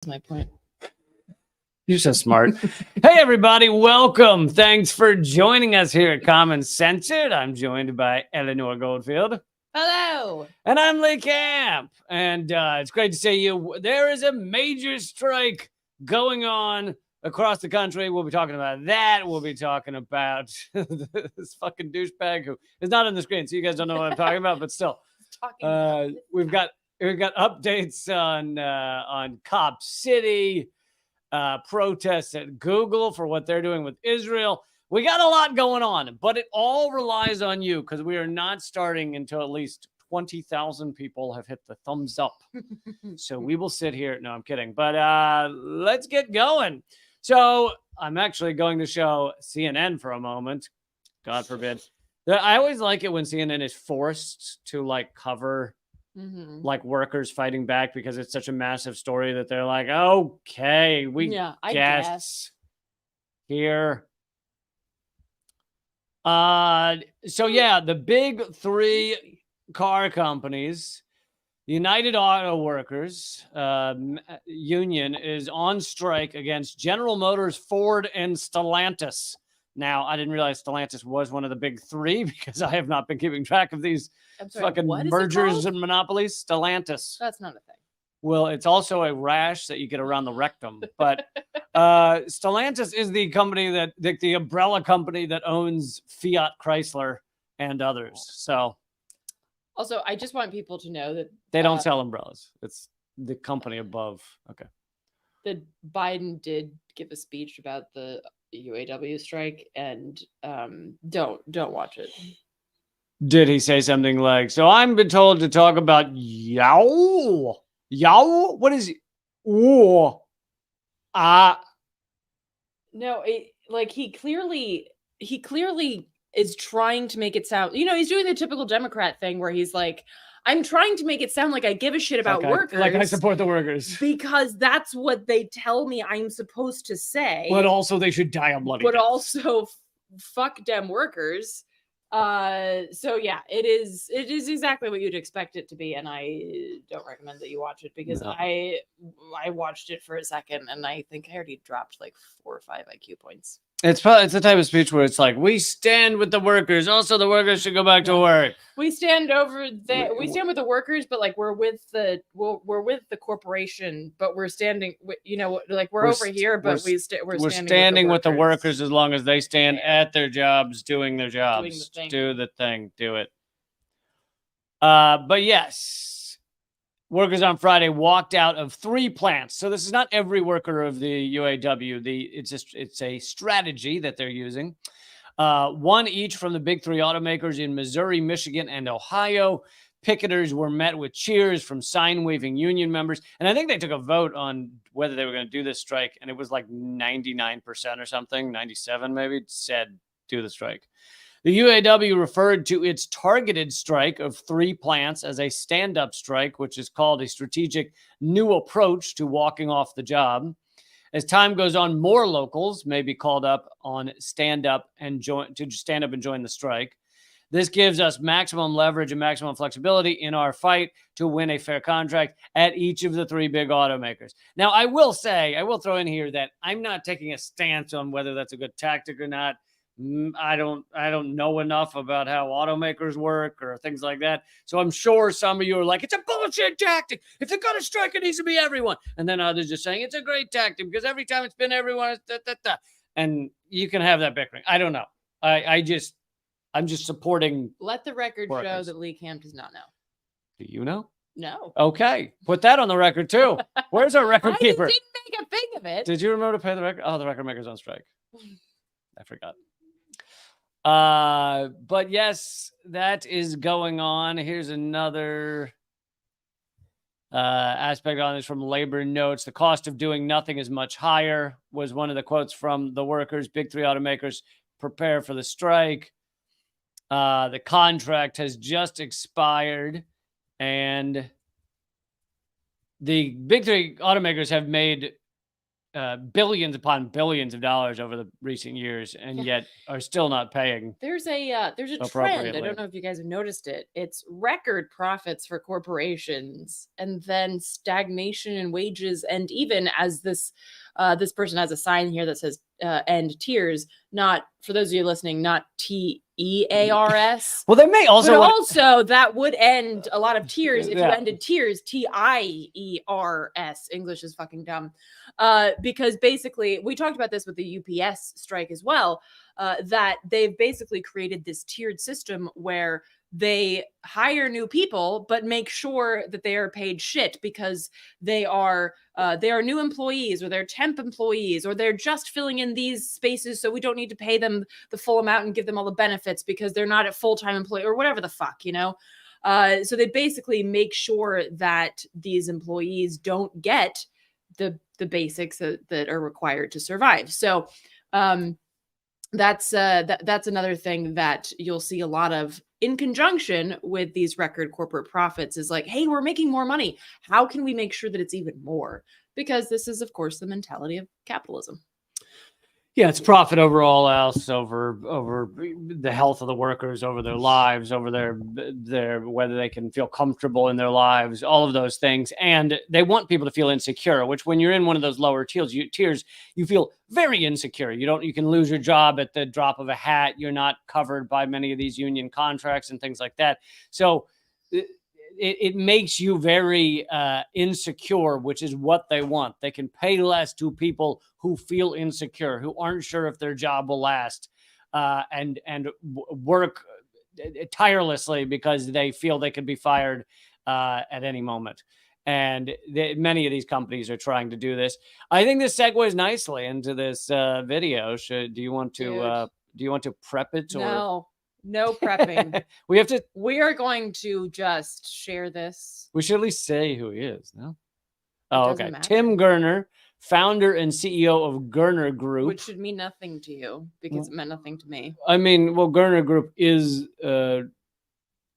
My point. You're so smart. Hey, everybody. Welcome. Thanks for joining us here at Common Censored. I'm joined by Eleanor Goldfield. Hello. And I'm Lee Camp. And it's great to see you. There is a major strike going on across the country. We'll be talking about that. We'll be talking about this fucking douchebag who is not on the screen, so you guys don't know what I'm talking about, but still. We've got updates on Cop City, protests at Google for what they're doing with Israel. We got a lot going on, but it all relies on you because we are not starting until at least 20,000 people have hit the thumbs up. So we will sit here. No, I'm kidding. But let's get going. So I'm actually going to show CNN for a moment. God forbid. I always like it when CNN is forced to cover like workers fighting back because it's such a massive story that they're like, okay, I guess here. So yeah, the big three car companies, United Auto Workers Union is on strike against General Motors, Ford, and Stellantis. Now, I didn't realize Stellantis was one of the big three because I have not been keeping track of these fucking mergers and monopolies. Stellantis. That's not a thing. Well, it's also a rash that you get around the rectum. But Stellantis is the company the umbrella company that owns Fiat Chrysler and others. So, also, I just want people to know that they don't sell umbrellas. It's the company above. Okay. That Biden did give a speech about the UAW strike, and don't watch it. Did he say something like, so I'm been told to talk about yow? What is no, he clearly is trying to make it sound, he's doing the typical Democrat thing where he's like, I'm trying to make it sound like I give a shit about workers. Like I support the workers. Because that's what they tell me I'm supposed to say. But also they should die a bloody death. Also fuck dem workers. So yeah, it is exactly what you'd expect it to be, and I don't recommend that you watch it because I watched it for a second and I think I already dropped like 4 or 5 IQ points. It's the type of speech where it's like, we stand with the workers. Also, the workers should go back to work. We stand with the workers, but we're with the corporation, but we're standing. We're over here, but we're standing with the workers as long as they stand at their jobs, doing their jobs. Do the thing. Do it. But yes. Workers on Friday walked out of 3 plants. So this is not every worker of the UAW. It's a strategy that they're using. 1 each from the big 3 automakers in Missouri, Michigan, and Ohio. Picketers were met with cheers from sign-waving union members. And I think they took a vote on whether they were going to do this strike. And it was like 99% or something, 97 maybe, said do the strike. The UAW referred to its targeted strike of 3 plants as a stand-up strike, which is called a strategic new approach to walking off the job. As time goes on, more locals may be called up on stand up and join the strike. This gives us maximum leverage and maximum flexibility in our fight to win a fair contract at each of the 3 big automakers. Now, I will throw in here that I'm not taking a stance on whether that's a good tactic or not. I don't know enough about how automakers work or things like that. So I'm sure some of you are like, it's a bullshit tactic. If they're going to strike, it needs to be everyone. And then others just saying it's a great tactic because every time it's been everyone. And you can have that bickering. I don't know. I'm just supporting. Let the record show that Lee Camp does not know. Do you know? No. Okay. Put that on the record too. Where's our record keeper? I didn't make a thing of it. Did you remember to pay the record? Oh, the record maker's on strike. I forgot. But yes, that is going on. Here's another aspect on this from Labor Notes. The cost of doing nothing is much higher was one of the quotes from the workers. Big 3 automakers prepare for the strike. The contract has just expired, and the big 3 automakers have made billions upon billions of dollars over the recent years, and yet are still not paying. There's a trend. I don't know if you guys have noticed it. It's record profits for corporations, and then stagnation in wages. And even as this person has a sign here that says "End Tears." Not, for those of you listening, not TEARS. Well, they may also. But also, that would end a lot of tears if you ended tears, TIERS. English is fucking dumb. Because basically, we talked about this with the UPS strike as well, that they've basically created this tiered system where they hire new people, but make sure that they are paid shit because they are new employees, or they're temp employees, or they're just filling in these spaces, so we don't need to pay them the full amount and give them all the benefits because they're not a full-time employee or whatever the fuck, you know? So they basically make sure that these employees don't get the basics that are required to survive. So that's another thing that you'll see a lot of in conjunction with these record corporate profits, is like, hey, we're making more money. How can we make sure that it's even more? Because this is, of course, the mentality of capitalism. Yeah, it's profit over all else, over the health of the workers, over their lives, over their whether they can feel comfortable in their lives, all of those things. And they want people to feel insecure, which when you're in one of those lower tiers, you feel very insecure. You can lose your job at the drop of a hat. You're not covered by many of these union contracts and things like that. So it makes you very insecure, which is what they want. They can pay less to people who feel insecure, who aren't sure if their job will last, and work tirelessly because they feel they could be fired at any moment. And many of these companies are trying to do this. I think this segues nicely into this video. Do you want to prep it? Or? No prepping. We are going to just share this. We should at least say who he is. No. Oh, okay. Tim Gurner, founder and CEO of Gurner Group. Which should mean nothing to you because it meant nothing to me. I mean, well, Gurner Group is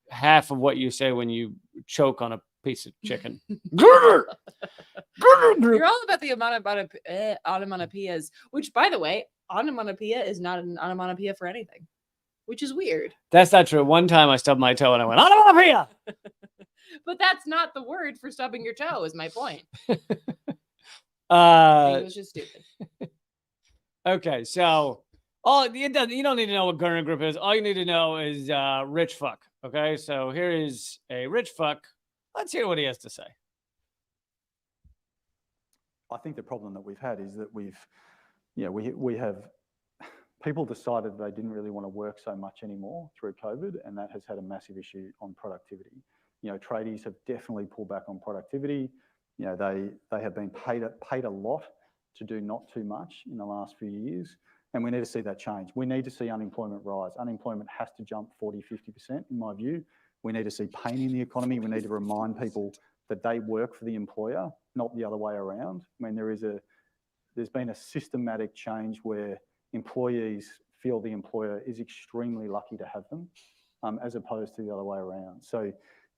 half of what you say when you choke on a piece of chicken. Gurner Group. You're all about the onomatopoeias, which, by the way, onomatopoeia is not an onomatopoeia for anything, which is weird. That's not true. One time I stubbed my toe and I went, onomatopoeia! But that's not the word for stubbing your toe, is my point. It was just stupid. Okay, so you don't need to know what Gurner Group is. All you need to know is rich fuck. Okay, so here is a rich fuck. Let's hear what he has to say. I think the problem that we've had is that we have people decided they didn't really want to work so much anymore through COVID, and that has had a massive issue on productivity. Tradies have definitely pulled back on productivity. They have been paid a lot to do not too much in the last few years, and we need to see that change. We need to see unemployment rise. Unemployment has to jump 40, 50%, in my view. We need to see pain in the economy. We need to remind people that they work for the employer, not the other way around. I mean, there's been a systematic change where employees feel the employer is extremely lucky to have them, as opposed to the other way around. So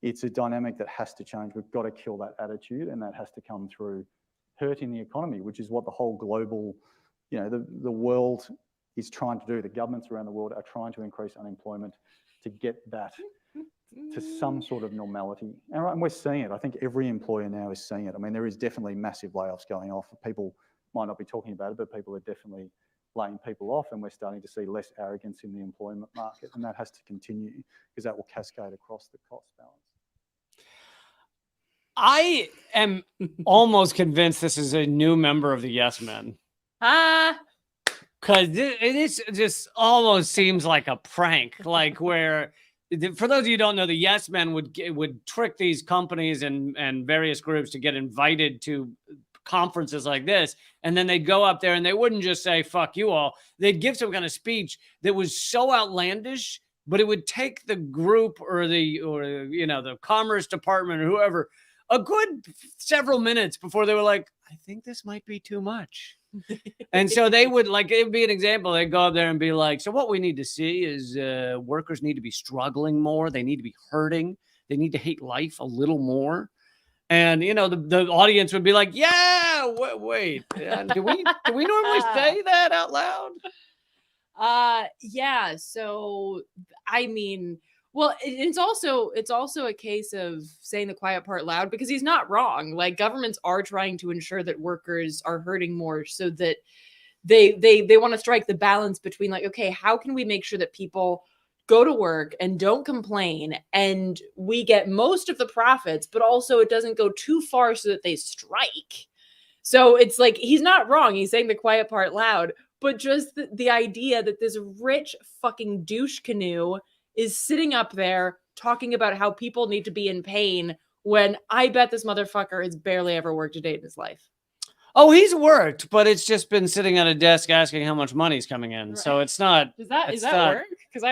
it's a dynamic that has to change. We've got to kill that attitude, and that has to come through hurting the economy, which is what the whole global, the world is trying to do. The governments around the world are trying to increase unemployment to get that to some sort of normality. And we're seeing it. I think every employer now is seeing it. I mean, there is definitely massive layoffs going off. People might not be talking about it, but people are definitely laying people off, and we're starting to see less arrogance in the employment market, and that has to continue because that will cascade across the cost balance. I am almost convinced this is a new member of the Yes Men. Because it just almost seems like a prank, like where, for those of you who don't know, the Yes Men would trick these companies and various groups to get invited to conferences like this, and then they'd go up there and they wouldn't just say fuck you all. They'd give some kind of speech that was so outlandish, but it would take the group or the commerce department or whoever a good several minutes before they were like, I think this might be too much. And so they would, like, it would be an example. They'd go up there and be like, so what we need to see is workers need to be struggling more. They need to be hurting. They need to hate life a little more. And the audience would be like, "Yeah, wait, do we normally say that out loud?" Yeah. So, I mean, well, it's also a case of saying the quiet part loud because he's not wrong. Like governments are trying to ensure that workers are hurting more so that they want to strike the balance between like, okay, how can we make sure that people go to work and don't complain and we get most of the profits, but also it doesn't go too far so that they strike. So it's like he's not wrong. He's saying the quiet part loud, but just the idea that this rich fucking douche canoe is sitting up there talking about how people need to be in pain when I bet this motherfucker has barely ever worked a day in his life. Oh, he's worked, but it's just been sitting at a desk asking how much money's coming in. Right. So it's not. Is that work? Because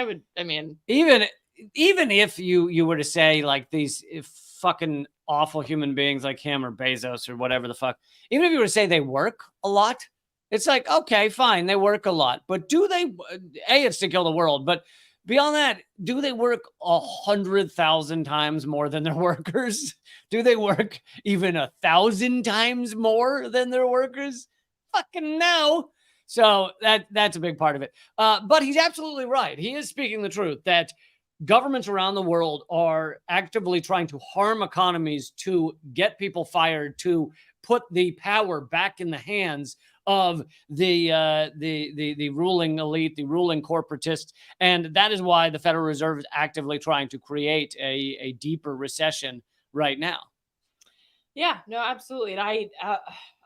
even if you were to say like these fucking awful human beings like him or Bezos or whatever the fuck, even if you were to say they work a lot, it's like, okay, fine, they work a lot, but do they? It's to kill the world, but beyond that, do they work 100,000 times more than their workers? Do they work even 1,000 times more than their workers? Fucking no. So that's a big part of it. But he's absolutely right. He is speaking the truth that governments around the world are actively trying to harm economies to get people fired, to put the power back in the hands of the ruling elite, the ruling corporatists. And that is why the Federal Reserve is actively trying to create a deeper recession right now. Yeah, no, absolutely. And I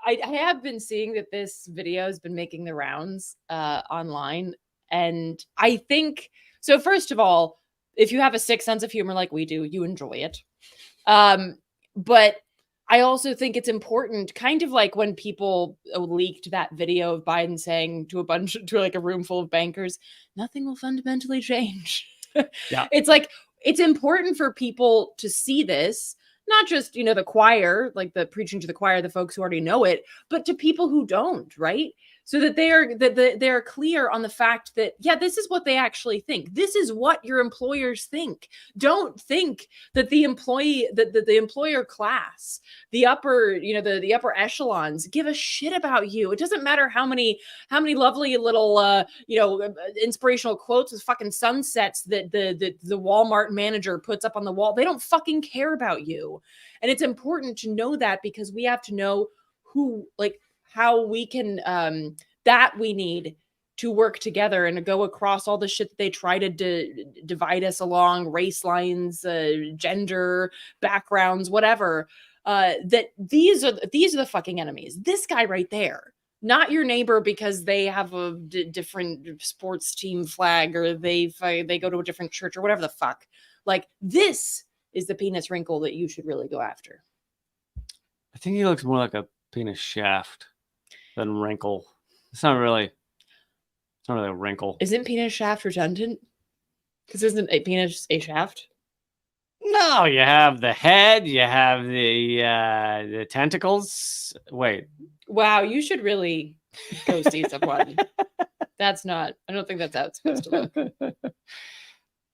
have been seeing that this video has been making the rounds online. And I think, so first of all, if you have a sick sense of humor like we do, you enjoy it. But I also think it's important, kind of like when people leaked that video of Biden saying to a room full of bankers, nothing will fundamentally change. Yeah. It's like, it's important for people to see this, not just, the choir, like the preaching to the choir, the folks who already know it, but to people who don't, right? So that they're clear on the fact that, yeah, this is what they actually think. This is what your employers think. Don't think that the employer class, the upper, the upper echelons give a shit about you. It doesn't matter how many lovely little, inspirational quotes with fucking sunsets that the Walmart manager puts up on the wall. They don't fucking care about you. And it's important to know that because we have to know how we can, that we need to work together and to go across all the shit that they try to divide us along, race lines, gender, backgrounds, whatever, that these are the fucking enemies. This guy right there, not your neighbor because they have a different sports team flag or they go to a different church or whatever the fuck. Like, this is the penis wrinkle that you should really go after. I think he looks more like a penis shaft than wrinkle. It's not really a wrinkle. Isn't penis shaft redundant? Because isn't a penis a shaft? No, you have the head, you have the tentacles. Wait. Wow, you should really go see someone. I don't think that's how it's supposed to look.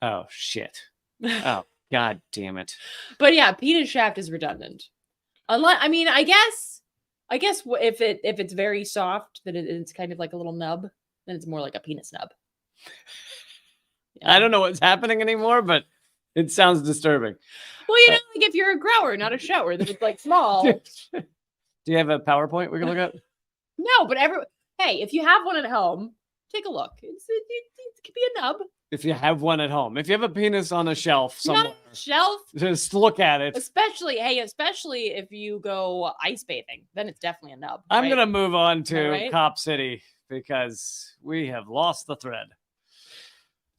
Oh, shit. Oh, God damn it. But yeah, penis shaft is redundant. I guess if it's very soft, that it's kind of like a little nub, then it's more like a penis nub. Yeah. I don't know what's happening anymore, but it sounds disturbing. Well, like if you're a grower, not a shower, then it's like small. Do you have a PowerPoint we can look at? No, but hey, if you have one at home, take a look. It could be a nub. If you have one at home, if you have a penis on a shelf somewhere, not a shelf, just look at it. Especially if you go ice bathing, then it's definitely a nub. I'm gonna move on to Cop City because we have lost the thread.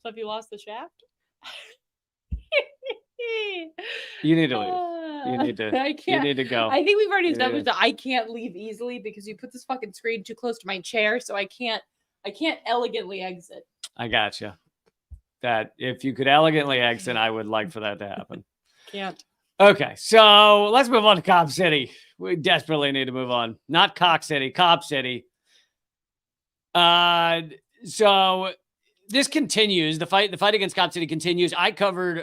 So have you lost the shaft? You need to leave. You need to. I can't. You need to go. I think we've already established that I can't leave easily because you put this fucking screen too close to my chair, so I can't elegantly exit. I gotcha. That if you could elegantly exit, I would like for that to happen. Can't. Okay, so let's move on to Cop City. We desperately need to move on. Not Cock City, Cop City. So this continues. The fight against Cop City continues. I covered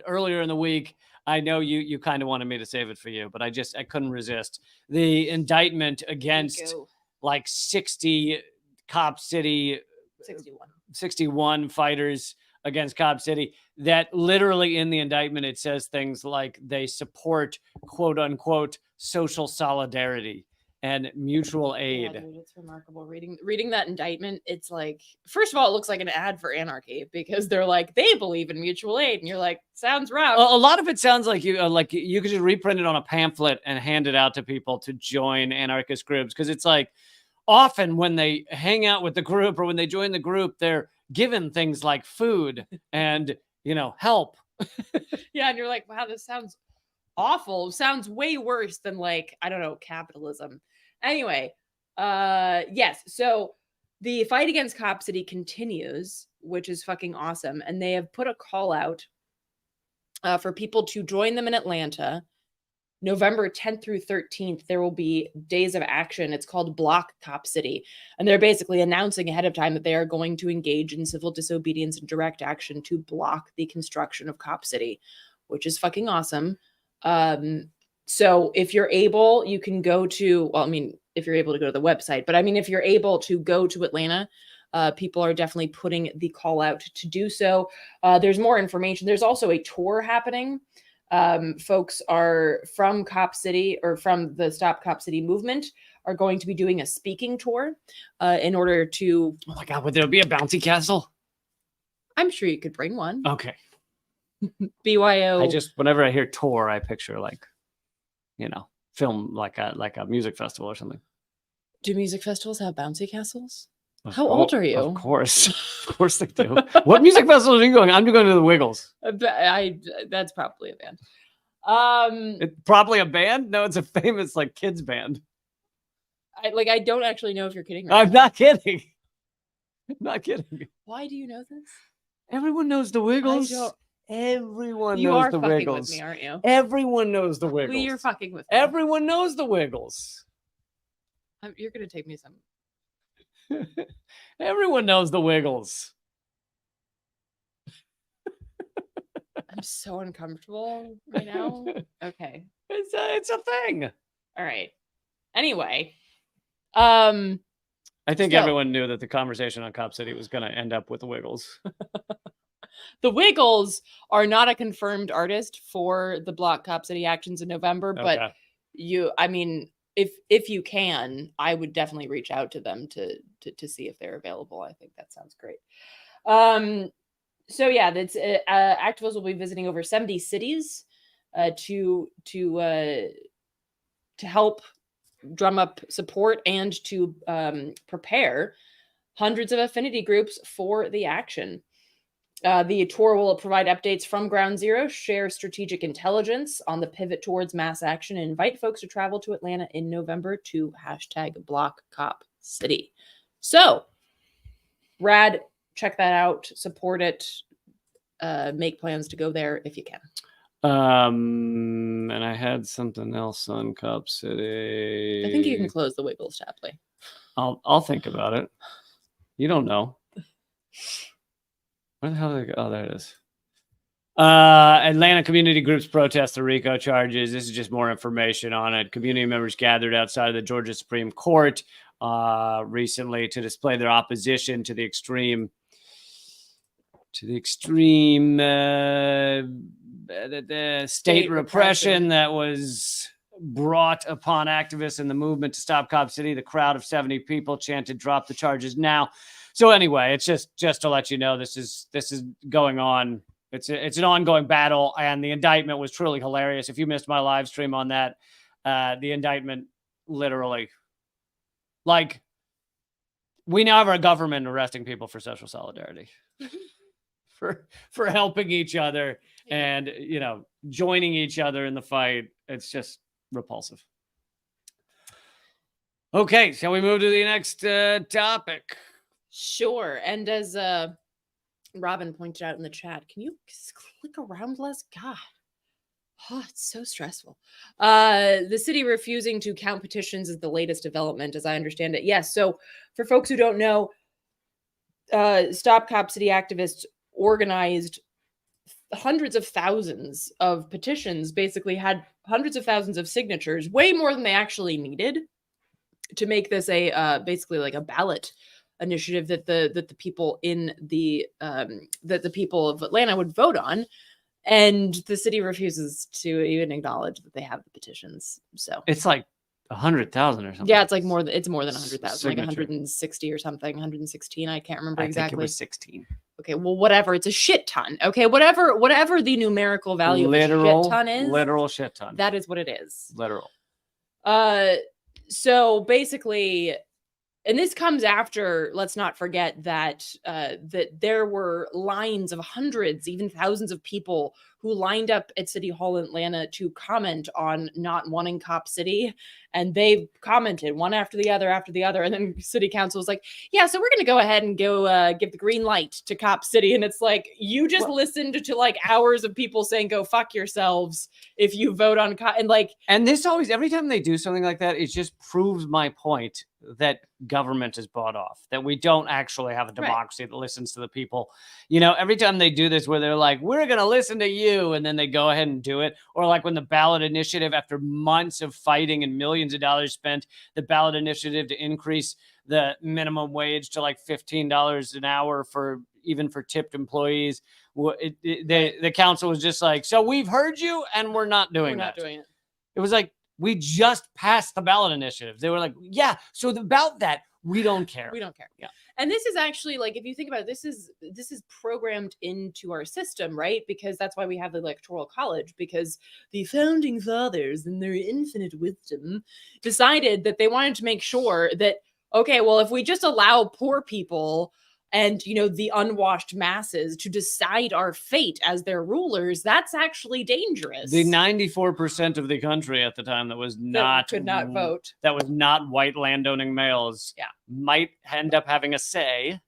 earlier in the week I know you kind of wanted me to save it for you, but I couldn't resist. The indictment against Go. like 60 Cop City 61 fighters against Cop City, that literally in the indictment it says things like they support quote unquote social solidarity and mutual aid. Yeah, dude, it's remarkable reading that indictment. It's like, first of all, it looks like an ad for Anarchy because they're like, they believe in mutual aid, and you're like, sounds rough. A lot of it sounds like you could just reprint it on a pamphlet and hand it out to people to join anarchist groups, because it's like often when they hang out with the group or when they join the group, they're given things like food and help. Yeah, and you're like, wow, this sounds awful. Sounds way worse than, like, I don't know, capitalism. Anyway, yes, so the fight against Cop City continues, which is fucking awesome, and they have put a call out for people to join them in Atlanta. November 10th through 13th, there will be days of action. It's called Block Cop City. And they're basically announcing ahead of time that they are going to engage in civil disobedience and direct action to block the construction of Cop City, which is fucking awesome. So if you're able, you can go to, well, I mean, if you're able to go to the website, but I mean, if you're able to go to Atlanta, people are definitely putting the call out to do so. There's more information. There's also a tour happening. Folks are from Cop City, or from the Stop Cop City movement, are going to be doing a speaking tour in order to... Oh my God, would there be a bouncy castle? I'm sure you could bring one. Okay. BYO. Whenever I hear tour, I picture like, film like a music festival or something. Do music festivals have bouncy castles? How old are you? Of course they do. What music festival are you going? I'm going to the Wiggles. That's probably a band. It's probably a band? No, it's a famous like kids band. I don't actually know if you're kidding. I'm not kidding. I'm not kidding. Why do you know this? Everyone knows the Wiggles. Everyone knows the Wiggles. You are fucking with me, aren't you? Everyone knows the Wiggles. You're fucking with me. Everyone knows the Wiggles. You're gonna take me some. Everyone knows the Wiggles. I'm so uncomfortable right now. Okay. It's a thing. All right. Anyway. I think everyone knew that the conversation on Cop City was going to end up with the Wiggles. The Wiggles are not a confirmed artist for the Block Cop City actions in November, but if you can, I would definitely reach out to them to see if they're available. I think that sounds great. So yeah, that's activists will be visiting over 70 cities to help drum up support and to prepare hundreds of affinity groups for the action. The tour will provide updates from Ground Zero, share strategic intelligence on the pivot towards mass action, and invite folks to travel to Atlanta in November to #BlockCopCity. So, rad, check that out, support it, make plans to go there if you can. And I had something else on Cop City. I think you can close the Wiggles tab, Lee. I'll think about it. You don't know. Where the hell did I go? Oh, there it is. Atlanta community groups protest the RICO charges. This is just more information on it. Community members gathered outside of the Georgia Supreme Court recently to display their opposition to the extreme state repression that was brought upon activists in the movement to stop Cop City. The crowd of 70 people chanted, "Drop the charges now." So anyway, it's just to let you know this is going on. It's an ongoing battle, and the indictment was truly hilarious. If you missed my live stream on that, the indictment literally, like, we now have our government arresting people for social solidarity, for helping each other and joining each other in the fight. It's just repulsive. Okay, shall we move to the next topic? Sure. And as Robin pointed out in the chat, can you click around less? God, it's so stressful. The city refusing to count petitions is the latest development, as I understand it. Yes. So for folks who don't know, Stop Cop City activists organized hundreds of thousands of petitions, basically had hundreds of thousands of signatures, way more than they actually needed to make this a basically like a ballot initiative that the people in the that the people of Atlanta would vote on. And the city refuses to even acknowledge that they have the petitions. So It's like 100,000 or something. yeah, it's like more than 100,000, like Signature. 160 or something, 116. I can't remember I exactly. think it was 16. Okay, well, whatever. It's a shit ton. Okay, whatever the numerical value of a shit ton is, literal shit ton. that is what it is. Literal. So basically, and this comes after, let's not forget that that there were lines of hundreds, even thousands of people who lined up at City Hall in Atlanta to comment on not wanting Cop City. And they commented one after the other. And then City Council was like, yeah, so we're going to go ahead and go give the green light to Cop City. And it's like, you just listened to like hours of people saying, go fuck yourselves if you vote on Cop. And like, and this always, every time they do something like that, it just proves my point that government is bought off, that we don't actually have a democracy that listens to the people. You know, every time they do this where they're like, we're going to listen to you, and then they go ahead and do it. Or like when the ballot initiative, after months of fighting and millions of dollars spent, the ballot initiative to increase the minimum wage to like $15 an hour for even for tipped employees. The council was just like, so we've heard you and we're not doing that. It was like, we just passed the ballot initiative. They were like, yeah, so about that, we don't care. We don't care. Yeah. And this is actually like, if you think about it, this is programmed into our system, right? Because that's why we have the Electoral College, because the founding fathers in their infinite wisdom decided that they wanted to make sure that, okay, well, if we just allow poor people and, you know, the unwashed masses to decide our fate as their rulers, that's actually dangerous. The 94% of the country at the time that could not vote, that was not white landowning males, might end up having a say.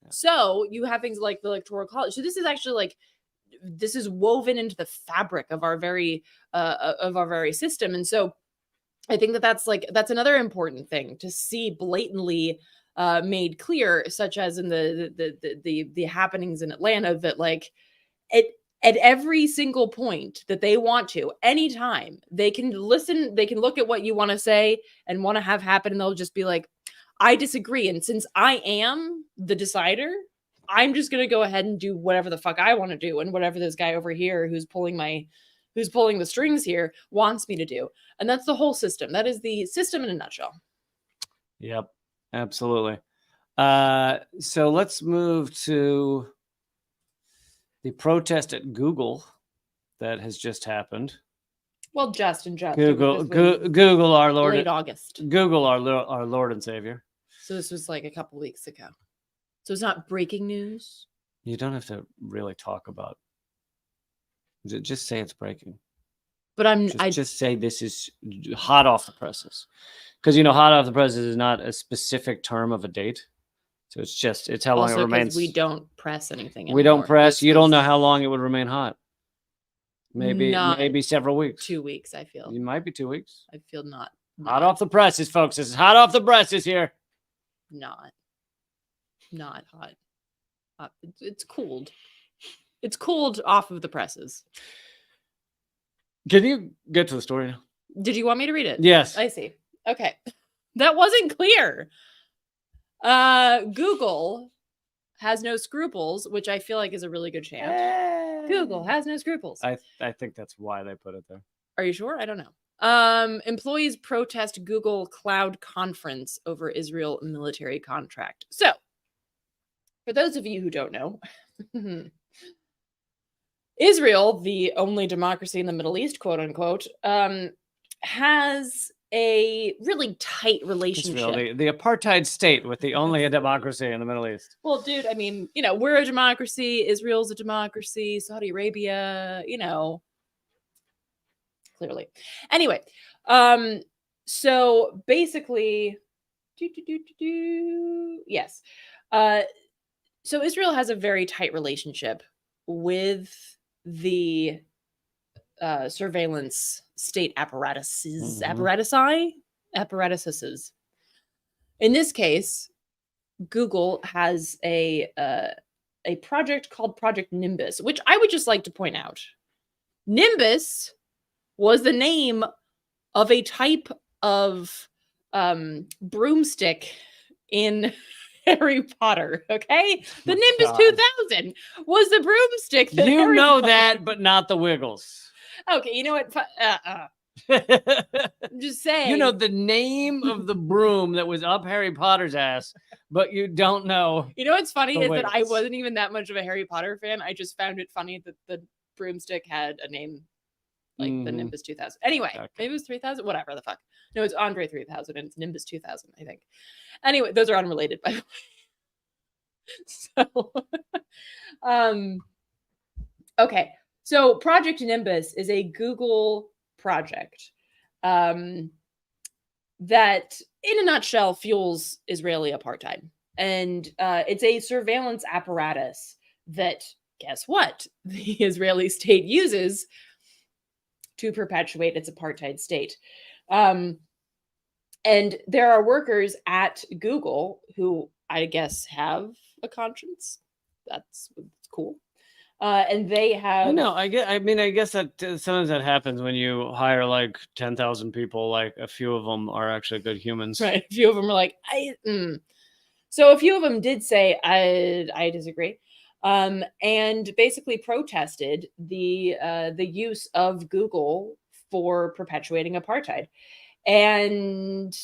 So you have things like the Electoral College. So this is actually like, this is woven into the fabric of our very system. And so I think that that's another important thing to see blatantly made clear, such as in the happenings in Atlanta, that like at every single point that they want to, anytime they can listen, they can look at what you want to say and want to have happen, and they'll just be like, I disagree. And since I am the decider, I'm just going to go ahead and do whatever the fuck I want to do. And whatever this guy over here who's pulling the strings here wants me to do. And that's the whole system. That is the system in a nutshell. Yep. Absolutely. So let's move to the protest at Google that has just happened. Well, just. Google, our Lord. Late August. Google, our Lord and Savior. So this was like a couple weeks ago. So it's not breaking news. You don't have to really talk about. Just say it's breaking. But I just say this is hot off the presses. Because, you know, hot off the presses is not a specific term of a date. So it's how long it remains. We don't press anything anymore. We don't press. You don't know how long it would remain hot. Maybe several weeks. 2 weeks, I feel. It might be 2 weeks. I feel not. Hot off the presses, folks. This is hot off the presses here. Not hot. It's cooled. It's cooled off of the presses. Can you get to the story now? Did you want me to read it? Yes. I see. Okay. That wasn't clear. Google has no scruples, which I feel like is a really good chant. Hey. Google has no scruples. I think that's why they put it there. Are you sure? I don't know. Employees protest Google Cloud conference over Israel military contract. So, for those of you who don't know, Israel, the only democracy in the Middle East, quote unquote, has a really tight relationship. Israel, the apartheid state with the only democracy in the Middle East. Well, dude, I mean, you know, we're a democracy. Israel's a democracy. Saudi Arabia, you know, clearly. Anyway, so basically, yes. So Israel has a very tight relationship with the surveillance state apparatuses. In this case, Google has an a project called Project Nimbus, which I would just like to point out. Nimbus was the name of a type of broomstick in Harry Potter, okay? The Nimbus God. 2000 was the broomstick that You Harry know Potter- that, but not the Wiggles. Okay, you know what? I'm just saying. You know the name of the broom that was up Harry Potter's ass, but you don't know. You know what's funny the is that I Wiggles. wasn't even that much of a Harry Potter fan. I just found it funny that the broomstick had a name like the Mhm. Nimbus 2000. Anyway, Okay. maybe it was 3000, whatever the fuck. No, it's Andre 3000 and it's Nimbus 2000, I think. Anyway, those are unrelated, by the way. So, okay. So Project Nimbus is a Google project that, in a nutshell, fuels Israeli apartheid. And it's a surveillance apparatus that, guess what? The Israeli state uses to perpetuate its apartheid state. And there are workers at Google who I guess have a conscience. That's cool. And they have. I know. I guess that sometimes that happens when you hire like 10,000 people. Like a few of them are actually good humans. Right. A few of them are like, So a few of them did say, I disagree. And basically protested the use of Google for perpetuating apartheid. And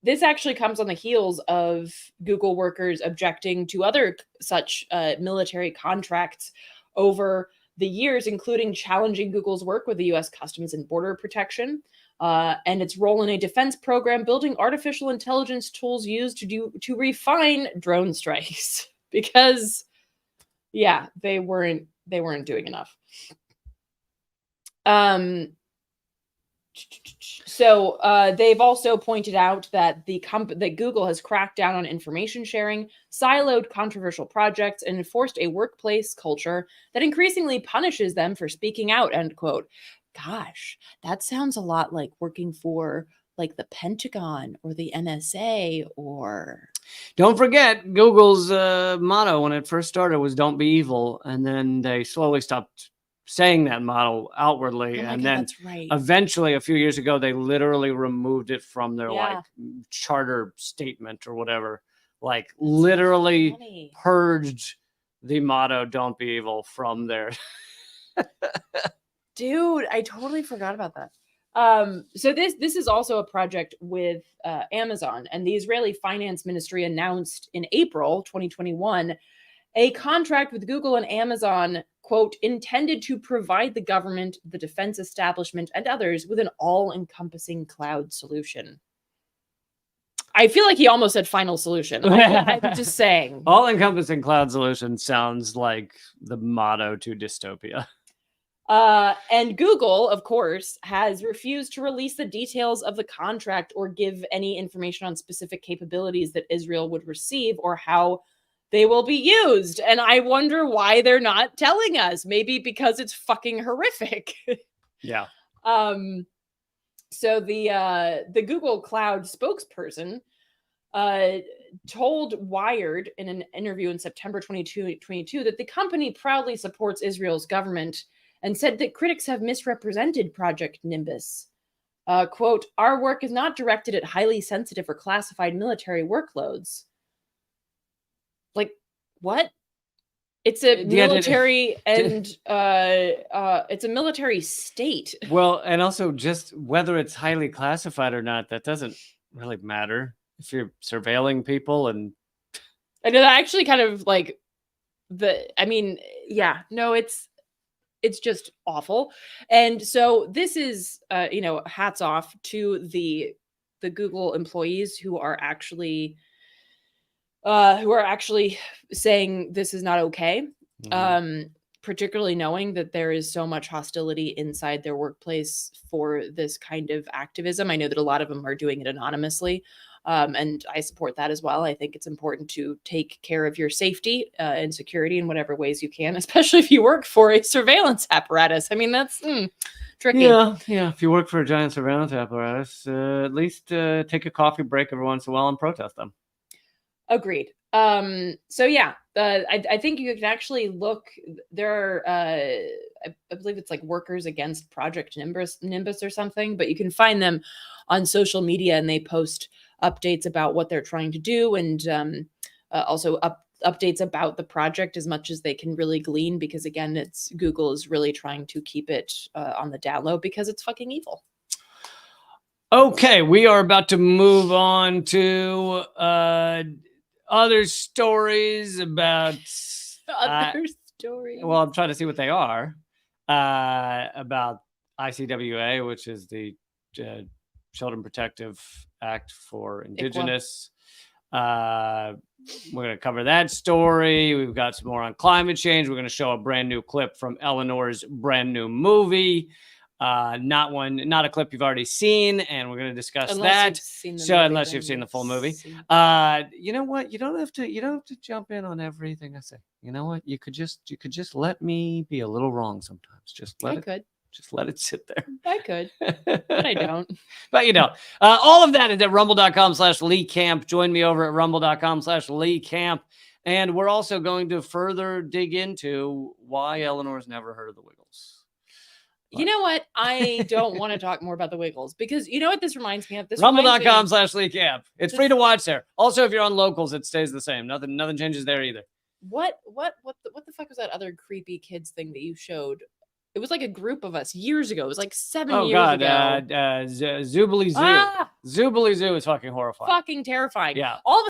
this actually comes on the heels of Google workers objecting to other such military contracts over the years, including challenging Google's work with the U.S. Customs and Border Protection and its role in a defense program building artificial intelligence tools used to refine drone strikes. Because, yeah, they weren't doing enough. So they've also pointed out that that Google has cracked down on information sharing, siloed controversial projects, and enforced a workplace culture that increasingly punishes them for speaking out, end quote. Gosh, that sounds a lot like working for like the Pentagon or the NSA or... Don't forget, Google's motto when it first started was "Don't be evil," and then they slowly stopped saying that motto outwardly, Oh my and God, then that's right. eventually, a few years ago, they literally removed it from their Yeah. like charter statement or whatever. Like literally Funny. purged the motto "Don't be evil" from their. Dude, I totally forgot about that. So this is also a project with Amazon, and the Israeli Finance Ministry announced in April 2021 a contract with Google and Amazon, quote, intended to provide the government, the defense establishment, and others with an all-encompassing cloud solution. I feel like he almost said final solution. I'm just saying. All-encompassing cloud solution sounds like the motto to dystopia. And Google, of course, has refused to release the details of the contract or give any information on specific capabilities that Israel would receive or how they will be used. And I wonder why they're not telling us. Maybe because it's fucking horrific. Yeah. So the Google Cloud spokesperson told Wired in an interview in September 2022 that the company proudly supports Israel's government and said that critics have misrepresented Project Nimbus. Quote, our work is not directed at highly sensitive or classified military workloads. Like, what? It's a military and it's a military state. Well, and also just whether it's highly classified or not, that doesn't really matter if you're surveilling people. And I know that actually kind of like it's just awful. And so this is hats off to the Google employees who are actually saying this is not okay. Particularly knowing that there is so much hostility inside their workplace for this kind of activism. I know that a lot of them are doing it anonymously. And I support that as well. I think it's important to take care of your safety and security in whatever ways you can, especially if you work for a surveillance apparatus. I mean, that's tricky. Yeah. If you work for a giant surveillance apparatus, at least take a coffee break every once in a while and protest them. Agreed. So yeah, I think you can actually look. There are, I believe it's like Workers Against Project Nimbus or something, but you can find them on social media, and they post updates about what they're trying to do, and also updates about the project as much as they can really glean, because again, it's Google is really trying to keep it on the down low because it's fucking evil. Okay, we are about to move on to other stories about Other stories. well, I'm trying to see what they are. About ICWA, which is the Children Protective Act for Indigenous. We're going to cover that story. We've got some more on climate change. We're going to show a brand new clip from Eleanor's brand new movie. Not a clip you've already seen, and we're going to discuss that. Unless you've seen the full movie. You know what? You don't have to jump in on everything I say. You know what? You could just let me be a little wrong sometimes. Just let it sit there. I could, but I don't. But you don't. All of that is at rumble.com/Lee Camp. Join me over at rumble.com/Lee Camp. And we're also going to further dig into why Eleanor's never heard of the Wiggles. You know what? I don't want to talk more about the Wiggles, because you know what this reminds me of? Rumble.com/Lee Camp. It's free to watch there. Also, if you're on locals, it stays the same. Nothing changes there either. What the fuck was that other creepy kids thing that you showed? It was like a group of us years ago. It was like 7 years ago. Zoobly Zoo. Zoobly Zoo is fucking horrifying. Fucking terrifying. Yeah. All of